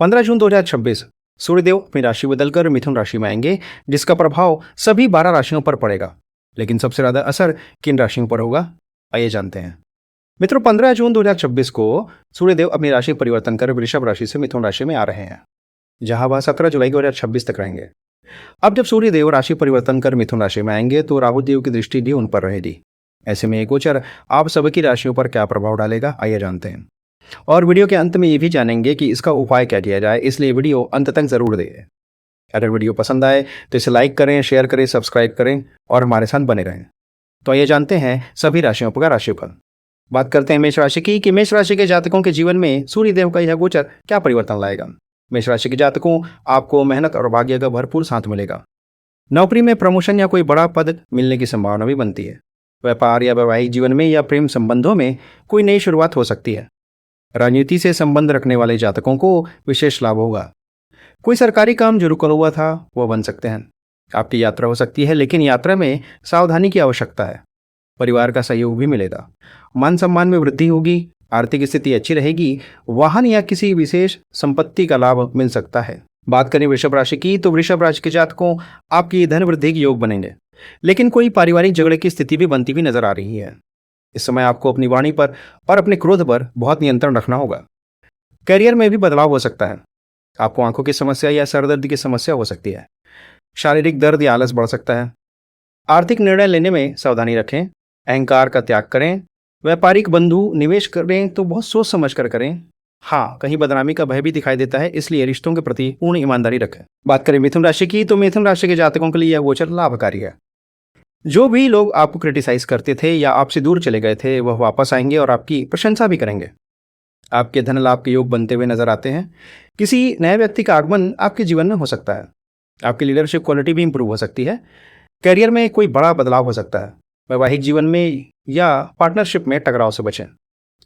15 जून 2026 सूर्यदेव अपनी राशि बदलकर मिथुन राशि में आएंगे, जिसका प्रभाव सभी 12 राशियों पर पड़ेगा। लेकिन सबसे ज़्यादा असर किन राशियों पर होगा, आइए जानते हैं। मित्रों, 15 जून 2026 को सूर्यदेव अपनी राशि परिवर्तन कर वृषभ राशि से मिथुन राशि में आ रहे हैं, जहां वह 17 जुलाई 2026 तक रहेंगे। अब जब सूर्यदेव राशि परिवर्तन कर मिथुन राशि में आएंगे तो राहु देव की दृष्टि भी उन पर रहेगी। ऐसे में ये गोचर आप सबकी राशियों पर क्या प्रभाव डालेगा, आइए जानते हैं। और वीडियो के अंत में ये भी जानेंगे कि इसका उपाय क्या किया जाए, इसलिए वीडियो अंत तक जरूर देखें। अगर वीडियो पसंद आए तो इसे लाइक करें, शेयर करें, सब्सक्राइब करें और हमारे साथ बने रहें। तो आइए जानते हैं सभी राशियों का राशिफल। बात करते हैं मेष राशि की कि मेष राशि के जातकों के जीवन में सूर्यदेव का यह गोचर क्या परिवर्तन लाएगा। मेष राशि के जातकों, आपको मेहनत और भाग्य का भरपूर साथ मिलेगा। नौकरी में प्रमोशन या कोई बड़ा पद मिलने की संभावना भी बनती है। व्यापार या वैवाहिक जीवन में या प्रेम संबंधों में कोई नई शुरुआत हो सकती है। राजनीति से संबंध रखने वाले जातकों को विशेष लाभ होगा। कोई सरकारी काम जो रुका हुआ था वो बन सकते हैं। आपकी यात्रा हो सकती है, लेकिन यात्रा में सावधानी की आवश्यकता है। परिवार का सहयोग भी मिलेगा। मान सम्मान में वृद्धि होगी। आर्थिक स्थिति अच्छी रहेगी। वाहन या किसी विशेष संपत्ति का लाभ मिल सकता है। बात करें वृषभ राशि की तो वृषभ राशि के जातकों, आपकी धन वृद्धि के योग बनेंगे, लेकिन कोई पारिवारिक झगड़े की स्थिति भी बनती हुई नजर आ रही है। इस समय आपको अपनी वाणी पर और अपने क्रोध पर बहुत नियंत्रण रखना होगा। करियर में भी बदलाव हो सकता है। आपको आंखों की समस्या या सरदर्द की समस्या हो सकती है। शारीरिक दर्द या आलस बढ़ सकता है। आर्थिक निर्णय लेने में सावधानी रखें। अहंकार का त्याग करें। व्यापारिक बंधु निवेश करें तो बहुत सोच समझ कर करें। हाँ, कहीं बदनामी का भय भी दिखाई देता है, इसलिए रिश्तों के प्रति पूर्ण ईमानदारी रखें। बात करें मिथुन राशि की तो मिथुन राशि के जातकों के लिए यह गोचर लाभकारी है। जो भी लोग आपको क्रिटिसाइज करते थे या आपसे दूर चले गए थे, वह वापस आएंगे और आपकी प्रशंसा भी करेंगे। आपके धन लाभ के योग बनते हुए नजर आते हैं। किसी नए व्यक्ति का आगमन आपके जीवन में हो सकता है। आपकी लीडरशिप क्वालिटी भी इंप्रूव हो सकती है। करियर में कोई बड़ा बदलाव हो सकता है। वैवाहिक जीवन में या पार्टनरशिप में टकराव से बचें।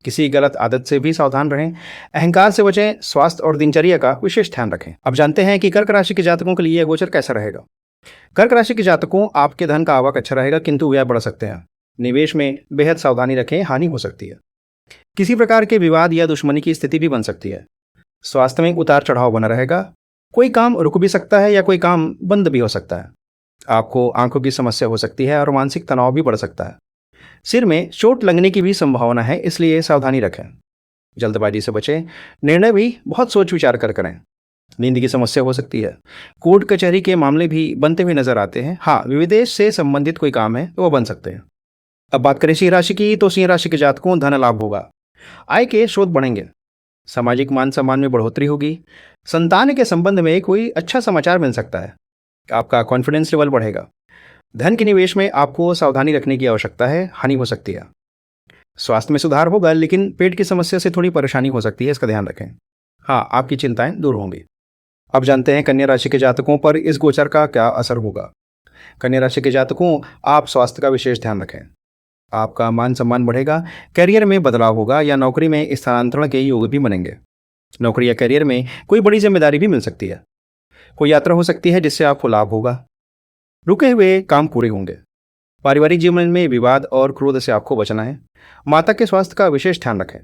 किसी गलत आदत से भी सावधान रहें। अहंकार से बचें। स्वास्थ्य और दिनचर्या का विशेष ध्यान रखें। अब जानते हैं कि कर्क राशि के जातकों के लिए यह गोचर कैसा रहेगा। कर्क राशि के जातकों, आपके धन का आवक अच्छा रहेगा, किंतु व्यय बढ़ सकते हैं। निवेश में बेहद सावधानी रखें, हानि हो सकती है। किसी प्रकार के विवाद या दुश्मनी की स्थिति भी बन सकती है। स्वास्थ्य में उतार चढ़ाव बना रहेगा। कोई काम रुक भी सकता है या कोई काम बंद भी हो सकता है। आपको आंखों की समस्या हो सकती है और मानसिक तनाव भी बढ़ सकता है। सिर में चोट लगने की भी संभावना है, इसलिए सावधानी रखें। जल्दबाजी से बचें। निर्णय भी बहुत सोच विचार कर करें। नींद की समस्या हो सकती है। कोर्ट कचहरी के मामले भी बनते हुए नजर आते हैं। हाँ, विदेश से संबंधित कोई काम है तो वो बन सकते हैं। अब बात करें सिंह राशि की तो सिंह राशि के जातकों, धन लाभ होगा। आय के स्रोत बढ़ेंगे। सामाजिक मान सम्मान में बढ़ोतरी होगी। संतान के संबंध में कोई अच्छा समाचार मिल सकता है। आपका कॉन्फिडेंस लेवल बढ़ेगा। धन के निवेश में आपको सावधानी रखने की आवश्यकता है, हानि हो सकती है। स्वास्थ्य में सुधार होगा, लेकिन पेट की समस्या से थोड़ी परेशानी हो सकती है, इसका ध्यान रखें। हाँ, आपकी चिंताएं दूर होंगी। अब जानते हैं कन्या राशि के जातकों पर इस गोचर का क्या असर होगा। कन्या राशि के जातकों, आप स्वास्थ्य का विशेष ध्यान रखें। आपका मान सम्मान बढ़ेगा। करियर में बदलाव होगा या नौकरी में स्थानांतरण के योग भी बनेंगे। नौकरी या करियर में कोई बड़ी जिम्मेदारी भी मिल सकती है। कोई यात्रा हो सकती है जिससे आपको लाभ होगा। रुके हुए काम पूरे होंगे। पारिवारिक जीवन में विवाद और क्रोध से आपको बचना है। माता के स्वास्थ्य का विशेष ध्यान रखें।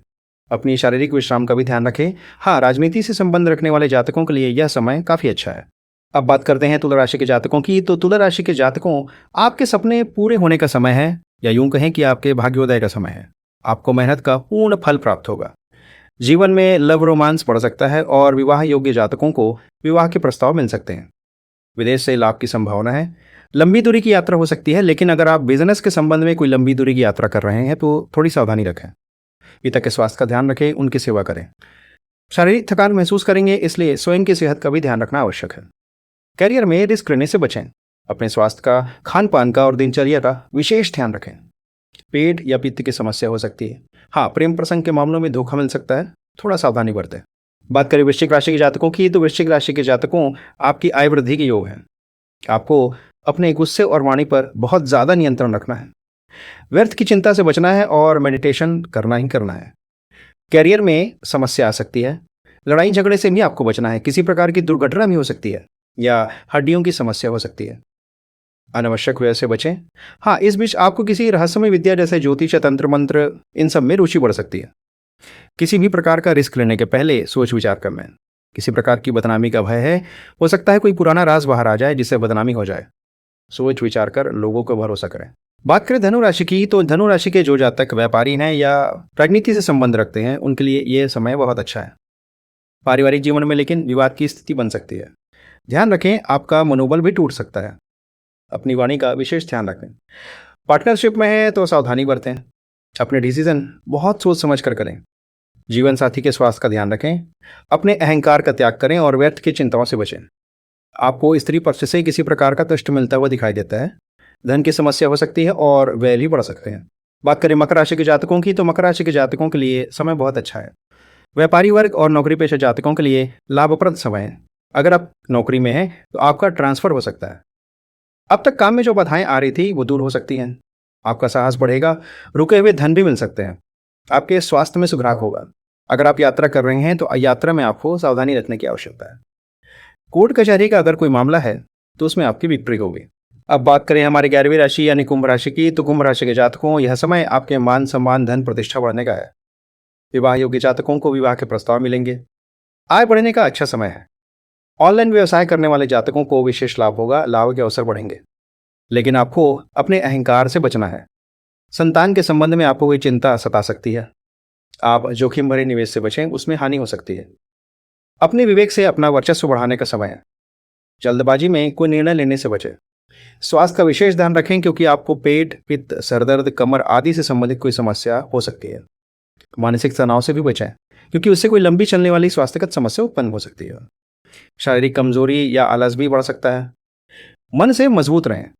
अपनी शारीरिक विश्राम का भी ध्यान रखें। हाँ, राजनीति से संबंध रखने वाले जातकों के लिए यह समय काफी अच्छा है। अब बात करते हैं तुला राशि के जातकों की तो तुला राशि के जातकों, आपके सपने पूरे होने का समय है, या यूं कहें कि आपके भाग्योदय का समय है। आपको मेहनत का पूर्ण फल प्राप्त होगा। जीवन में लव रोमांस बढ़ सकता है और विवाह योग्य जातकों को विवाह के प्रस्ताव मिल सकते हैं। विदेश से लाभ की संभावना है। लंबी दूरी की यात्रा हो सकती है, लेकिन अगर आप बिजनेस के संबंध में कोई लंबी दूरी की यात्रा कर रहे हैं तो थोड़ी सावधानी रखें। पिता के स्वास्थ्य का ध्यान रखें, उनकी सेवा करें। शारीरिक थकान महसूस करेंगे, इसलिए स्वयं की सेहत का भी ध्यान रखना आवश्यक है। करियर में रिस्क लेने से बचें। अपने स्वास्थ्य का, खान पान का और दिनचर्या का विशेष ध्यान रखें। पेट या पित्त की समस्या हो सकती है। हाँ, प्रेम प्रसंग के मामलों में धोखा मिल सकता है, थोड़ा सावधानी बरतें। बात करें वृश्चिक राशि के जातकों की तो वृश्चिक राशि के जातकों, आपकी आय वृद्धि के योग हैं। आपको अपने गुस्से और वाणी पर बहुत ज्यादा नियंत्रण रखना है। व्यर्थ की चिंता से बचना है और मेडिटेशन करना ही करना है। करियर में समस्या आ सकती है। लड़ाई झगड़े से भी आपको बचना है। किसी प्रकार की दुर्घटना भी हो सकती है या हड्डियों की समस्या हो सकती है। अनावश्यक व्यय से बचें। हाँ, इस बीच आपको किसी रहस्यमय विद्या जैसे ज्योतिष, तंत्र मंत्र, इन सब में रुचि बढ़ सकती है। किसी भी प्रकार का रिस्क लेने के पहले सोच विचार कर लें। किसी प्रकार की बदनामी का भय है, हो सकता है कोई पुराना राज बाहर आ जाए जिससे बदनामी हो जाए। सोच विचार कर लोगों को भरोसा करें। बात करें धनु राशि की, तो धनु राशि के जो जातक व्यापारी हैं या राजनीति से संबंध रखते हैं उनके लिए ये समय बहुत अच्छा है। पारिवारिक जीवन में लेकिन विवाद की स्थिति बन सकती है। ध्यान रखें, आपका मनोबल भी टूट सकता है। अपनी वाणी का विशेष ध्यान रखें। पार्टनरशिप में है तो सावधानी बरतें। अपने डिसीजन बहुत सोच समझ कर करें। जीवन साथी के स्वास्थ्य का ध्यान रखें। अपने अहंकार का त्याग करें और व्यर्थ की चिंताओं से बचें। आपको स्त्री पक्ष से किसी प्रकार का कष्ट मिलता हुआ दिखाई देता है। धन की समस्या हो सकती है और व्यय भी बढ़ सकते हैं। बात करें मकर राशि के जातकों की, तो मकर राशि के जातकों के लिए समय बहुत अच्छा है। व्यापारी वर्ग और नौकरी पेशा जातकों के लिए लाभप्रद समय है। अगर आप नौकरी में हैं तो आपका ट्रांसफर हो सकता है। अब तक काम में जो बाधाएं आ रही थी वो दूर हो सकती हैं। आपका साहस बढ़ेगा। रुके हुए धन भी मिल सकते हैं। आपके स्वास्थ्य में सुधार होगा। अगर आप यात्रा कर रहे हैं तो यात्रा में आपको सावधानी रखने की आवश्यकता है। कोर्ट कचहरी का अगर कोई मामला है तो उसमें आपकी विक्ट्री होगी। अब बात करें हमारी 11वीं राशि यानी कुंभ राशि की, तो कुंभ राशि के जातकों, यह समय आपके मान सम्मान धन प्रतिष्ठा बढ़ने का है। विवाह योग्य जातकों को विवाह के प्रस्ताव मिलेंगे। आय बढ़ने का अच्छा समय है। ऑनलाइन व्यवसाय करने वाले जातकों को विशेष लाभ होगा। लाभ के अवसर बढ़ेंगे, लेकिन आपको अपने अहंकार से बचना है। संतान के संबंध में आपको कोई चिंता सता सकती है। आप जोखिम भरे निवेश से बचें, उसमें हानि हो सकती है। अपने विवेक से अपना वर्चस्व बढ़ाने का समय है। जल्दबाजी में कोई निर्णय लेने से बचें। स्वास्थ्य का विशेष ध्यान रखें क्योंकि आपको पेट, पित्त, सरदर्द, कमर आदि से संबंधित कोई समस्या हो सकती है। मानसिक तनाव से भी बचें क्योंकि उससे कोई लंबी चलने वाली स्वास्थ्यगत समस्या उत्पन्न हो सकती है। शारीरिक कमजोरी या आलस भी बढ़ सकता है। मन से मजबूत रहें।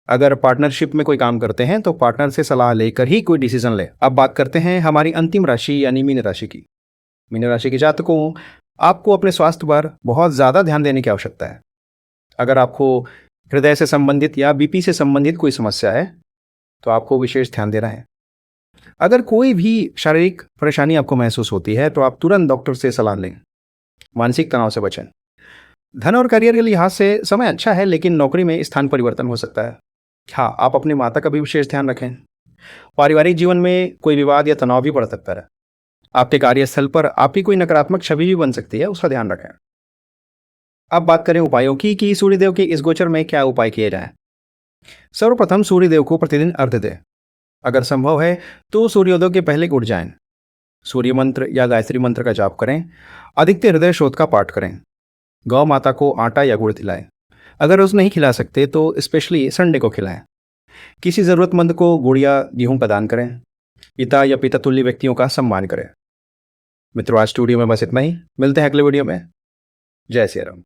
अगर पार्टनरशिप में कोई काम करते हैं तो पार्टनर से सलाह लेकर ही कोई डिसीजन लें। अब बात करते हैं हमारी अंतिम राशि यानी मीन राशि की। मीन राशि के जातकों, आपको अपने स्वास्थ्य पर बहुत ज़्यादा ध्यान देने की आवश्यकता है। अगर आपको हृदय से संबंधित या बीपी से संबंधित कोई समस्या है तो आपको विशेष ध्यान देना है। अगर कोई भी शारीरिक परेशानी आपको महसूस होती है तो आप तुरंत डॉक्टर से सलाह लें। मानसिक तनाव से बचें। धन और करियर के लिहाज से समय अच्छा है, लेकिन नौकरी में स्थान परिवर्तन हो सकता है। हाँ, आप अपने माता का भी विशेष ध्यान रखें। पारिवारिक जीवन में कोई विवाद या तनाव भी बढ़ सकता है। आपके कार्यस्थल पर आपकी कोई नकारात्मक छवि भी बन सकती है, उसका ध्यान रखें। अब बात करें उपायों की कि सूर्यदेव के इस गोचर में क्या उपाय किए जाएं। सर्वप्रथम सूर्यदेव को प्रतिदिन अर्घ्य दें। अगर संभव है तो सूर्योदय के पहले उठ जाएं। सूर्य मंत्र या गायत्री मंत्र का जाप करें। आदित्य हृदय शोध का पाठ करें। गौ माता को आटा या गुड़ खिलाएं। अगर रोज नहीं खिला सकते तो स्पेशली संडे को खिलाएं। किसी जरूरतमंद को गुड़ या गेहूं का दान करें। पिता या पिता तुल्य व्यक्तियों का सम्मान करें। मित्रों, आज स्टूडियो में बस इतना ही। मिलते हैं अगले वीडियो में। जय श्री राम।